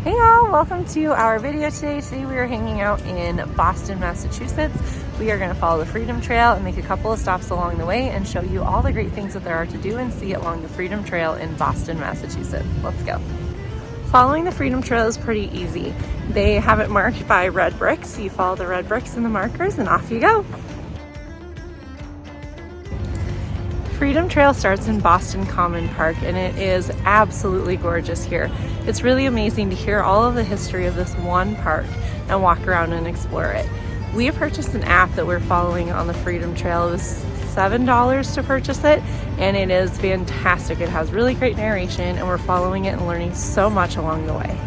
Hey y'all, welcome to our video today. Today we are hanging out in Boston, Massachusetts. We are going to follow the Freedom Trail and make a couple of stops along the way and show you all the great things that there are to do and see along the Freedom Trail in Boston, Massachusetts. Let's go. Following the Freedom Trail is pretty easy. They have it marked by red bricks. You follow the red bricks and the markers and off you go. Freedom Trail starts in Boston Common Park and it is absolutely gorgeous here. It's really amazing to hear all of the history of this one park and walk around and explore it. We purchased an app that we're following on the Freedom Trail. It was $7 to purchase it and it is fantastic. It has really great narration and we're following it and learning so much along the way.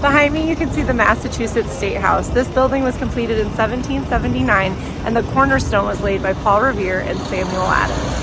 Behind me you can see the Massachusetts State House. This building was completed in 1779 and the cornerstone was laid by Paul Revere and Samuel Adams.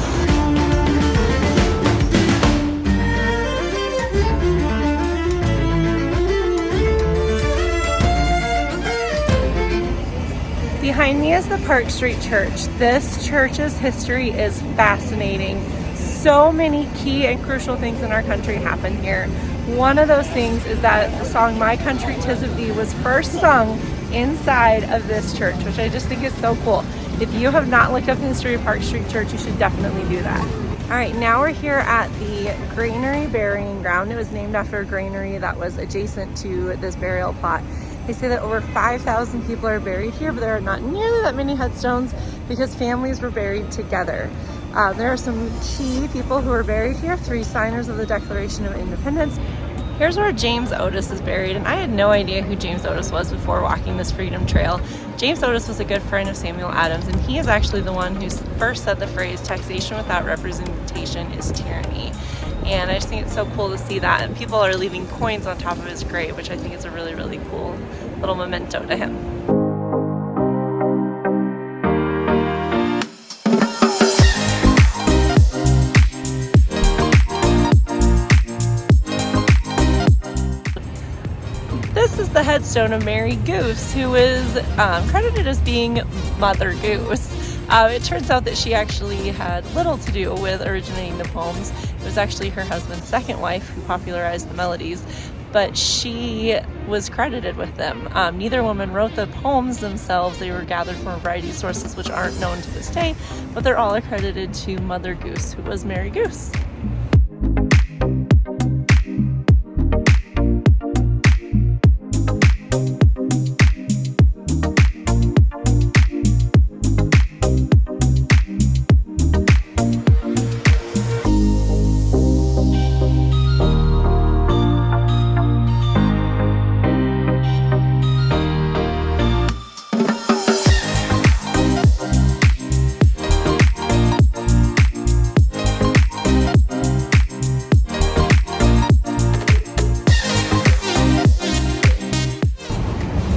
Behind me is the Park Street Church. This church's history is fascinating. So many key and crucial things in our country happen here. One of those things is that the song My Country 'Tis of Thee was first sung inside of this church, which I just think is so cool. If you have not looked up the history of Park Street Church, you should definitely do that. All right, now we're here at the Granary burying ground. It was named after a granary that was adjacent to this burial plot. They say that over 5,000 people are buried here, but there are not nearly that many headstones because families were buried together. There are some key people who are buried here, 3 signers of the Declaration of Independence. Here's where James Otis is buried, and I had no idea who James Otis was before walking this Freedom Trail. James Otis was a good friend of Samuel Adams, and he is actually the one who first said the phrase, "Taxation without representation is tyranny." And I just think it's so cool to see that, and people are leaving coins on top of his grave, which I think is a really, really cool little memento to him. This is the headstone of Mary Goose, who is credited as being Mother Goose. It turns out that she actually had little to do with originating the poems. It was actually her husband's second wife who popularized the melodies, but she was credited with them. Neither woman wrote the poems themselves. They were gathered from a variety of sources which aren't known to this day, but they're all accredited to Mother Goose, who was Mary Goose.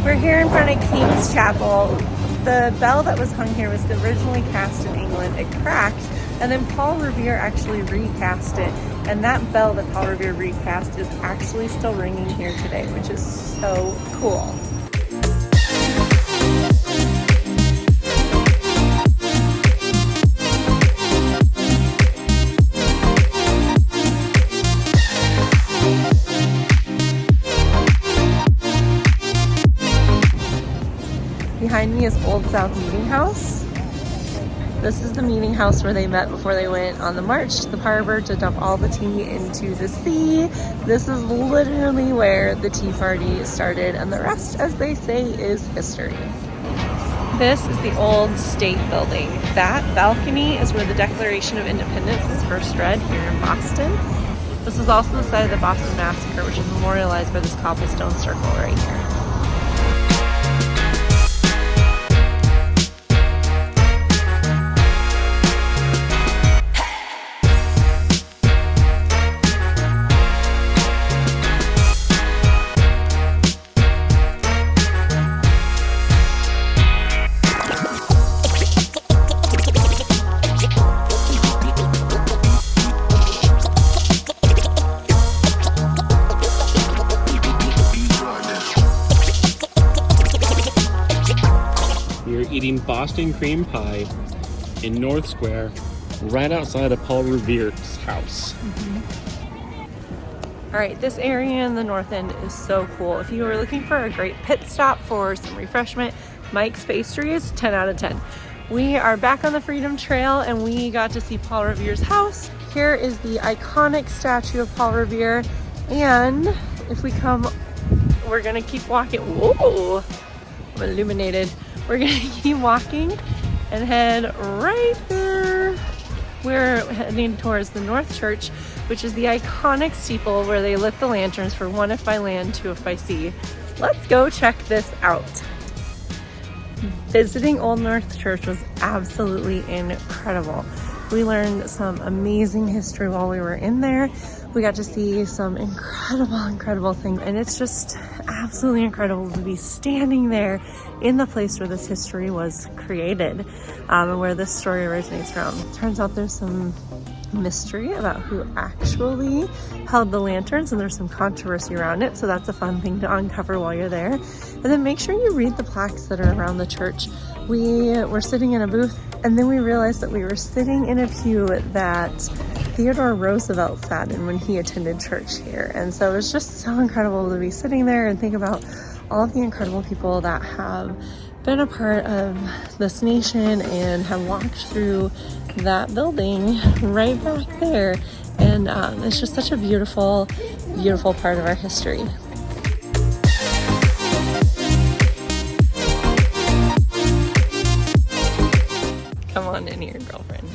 We're here in front of King's Chapel. The bell that was hung here was originally cast in England. It cracked, and then Paul Revere actually recast it. And that bell that Paul Revere recast is actually still ringing here today, which is so cool. Behind me is Old South Meeting House. This is the meeting house where they met before they went on the march to the harbor to dump all the tea into the sea. This is literally where the Tea Party started, and the rest, as they say, is history. This is the old state building. That balcony is where the Declaration of Independence was first read here in Boston. This is also the site of the Boston Massacre, which is memorialized by this cobblestone circle right here. Eating Boston cream pie in North Square, right outside of Paul Revere's house. All right, this area in the north end is so cool. If you were looking for a great pit stop for some refreshment, Mike's Pastry is 10 out of 10. We are back on the Freedom Trail and we got to see Paul Revere's house. Here is the iconic statue of Paul Revere. And if we come, we're gonna keep walking. Whoa, I'm illuminated. We're gonna keep walking and head right there. We're heading towards the North Church, which is the iconic steeple where they lit the lanterns for one if by land, two if by sea. Let's go check this out. Visiting Old North Church was absolutely incredible. We learned some amazing history while we were in there. We got to see some incredible things, and it's just absolutely incredible to be standing there in the place where this history was created, and where this story originates from. Turns out there's some mystery about who actually held the lanterns, and there's some controversy around it, so that's a fun thing to uncover while you're there. And then make sure you read the plaques that are around the church. We were sitting in a booth, and then we realized that we were sitting in a pew that Theodore Roosevelt sat in when he attended church here. And so it was just so incredible to be sitting there and think about all of the incredible people that have been a part of this nation and have walked through that building right back there. And it's just such a beautiful part of our history. Come on in here, girlfriend.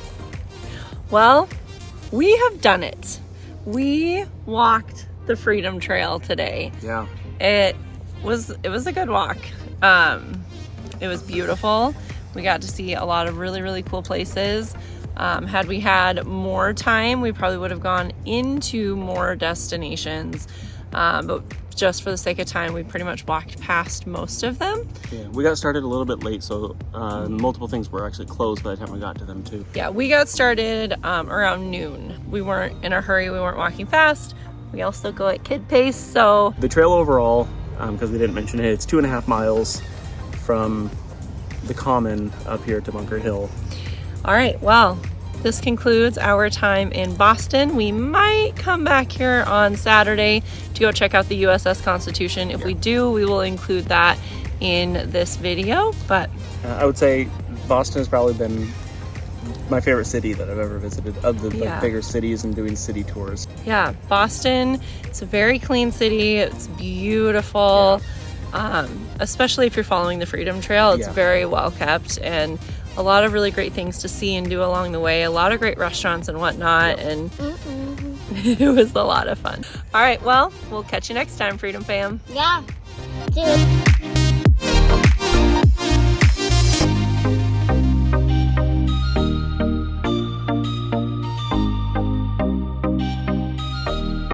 Well, we have done it. We walked the Freedom Trail today. Yeah. It was a good walk. It was beautiful. We got to see a lot of really cool places. Had we had more time, we probably would have gone into more destinations. But just for the sake of time, we pretty much walked past most of them. Yeah, we got started a little bit late, so multiple things were actually closed by the time we got to them too. Yeah, we got started around noon. We weren't in a hurry. We weren't walking fast. We also go at kid pace, so. The trail overall, because we didn't mention it, it's 2.5 miles from the Common up here to Bunker Hill. All right, well, this concludes our time in Boston. We might come back here on Saturday to go check out the USS Constitution. If we do, we will include that in this video, but I would say Boston has probably been my favorite city that I've ever visited, of the bigger cities and doing city tours. Yeah, Boston, it's a very clean city. It's beautiful, especially if you're following the Freedom Trail. It's very well kept, and a lot of really great things to see and do along the way. A lot of great restaurants and whatnot, and it was a lot of fun. All right, well, we'll catch you next time, Freedom Fam. Yeah. Dude.